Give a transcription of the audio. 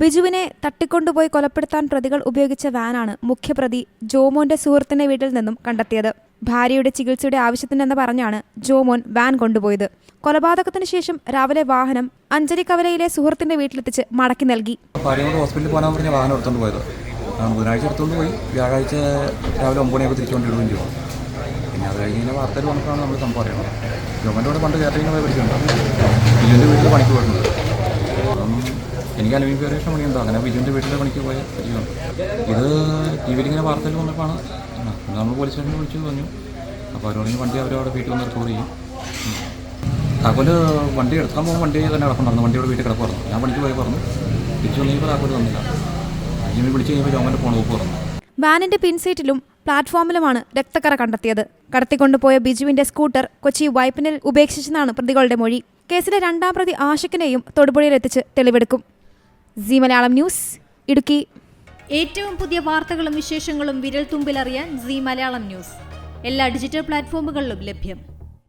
ബിജുവിനെ തട്ടിക്കൊണ്ടുപോയി കൊലപ്പെടുത്താൻ പ്രതികൾ ഉപയോഗിച്ച വാനാണ് മുഖ്യപ്രതി ജോമോന്റെ സുഹൃത്തിന്റെ വീട്ടിൽ നിന്നും കണ്ടെത്തിയത്. ഭാര്യയുടെ ചികിത്സയുടെ ആവശ്യത്തിനെന്ന് പറഞ്ഞാണ് ജോമോൻ വാൻ കൊണ്ടുപോയത്. കൊലപാതകത്തിന് ശേഷം രാവിലെ വാഹനം അഞ്ചരിക്കവലയിലെ സുഹൃത്തിന്റെ വീട്ടിലെത്തിച്ച് മടക്കി നൽകി. ഹോസ്പിറ്റലിൽ പോകാൻ പറഞ്ഞ വാഹനം എടുത്തുകൊണ്ട് പോയത്. ബുധനാഴ്ച എടുത്തുകൊണ്ട് പോയി, വ്യാഴാഴ്ച രാവിലെ 9 മണിയൊക്കെ തിരിച്ചുകൊണ്ടിടുകയും ചെയ്തു. പിന്നെ അത് കഴിഞ്ഞ് വാർത്തയിൽ വന്നിട്ടാണ് നമ്മൾ സംഭവം അറിയണം. ജോമൻ്റെ കൂടെ പണ്ട് കാറ്ററിംഗ് പോയി പഠിക്കുന്നുണ്ട്. ബിജുവിൻ്റെ വീട്ടിൽ പണിക്ക് പോയിട്ടുണ്ട്. എനിക്ക് അലുമിനിയം പണിയുണ്ടോ, അങ്ങനെ ബിജുവിൻ്റെ വീട്ടിലെ പണിക്ക് പോയ പരിചയമുണ്ട്. ഇത് ടി വിയിൽ ഇങ്ങനെ വാർത്തയിൽ വന്നപ്പോഴാണ് നമ്മൾ പോലീസ് സ്റ്റേഷനിൽ വിളിച്ചു പറഞ്ഞു. അപ്പോൾ അവരോട് വണ്ടി അവരവിടെ വീട്ടിൽ വന്ന് റിക്കവർ ചെയ്യും. താക്കോല് വണ്ടി എടുക്കാൻ പോകുമ്പോൾ വണ്ടി തന്നെ കിടപ്പുണ്ടായിരുന്നു. വണ്ടിയോട് വീട്ടിൽ കിടപ്പായിരുന്നു. ഞാൻ പണിക്ക് പോയി പറഞ്ഞു. തിരിച്ചു വന്നപ്പോൾ താക്കോല് തന്നില്ല. അജിമി വിളിച്ച് കഴിഞ്ഞപ്പോൾ ജോമൻ്റെ ഫോൺ ഓഫ് പറഞ്ഞു. വാനിന്റെ പിൻസീറ്റിലും പ്ലാറ്റ്ഫോമിലുമാണ് രക്തക്കറ കണ്ടെത്തിയത്. കടത്തിക്കൊണ്ടുപോയ ബിജുവിന്റെ സ്കൂട്ടർ കൊച്ചി വൈപ്പിനിൽ ഉപേക്ഷിച്ചെന്നാണ് പ്രതികളുടെ മൊഴി. കേസിലെ 2ാം പ്രതി ആഷിഖിനെയും തൊടുപുഴയിലെത്തിച്ച് തെളിവെടുക്കും. Zee Malayalam news, Idukki. ഏറ്റവും പുതിയ വാർത്തകളും വിശേഷങ്ങളും വിരൽ തുമ്പിലറിയാൻ സി മലയാളം ന്യൂസ് എല്ലാ ഡിജിറ്റൽ പ്ലാറ്റ്ഫോമുകളിലും ലഭ്യം.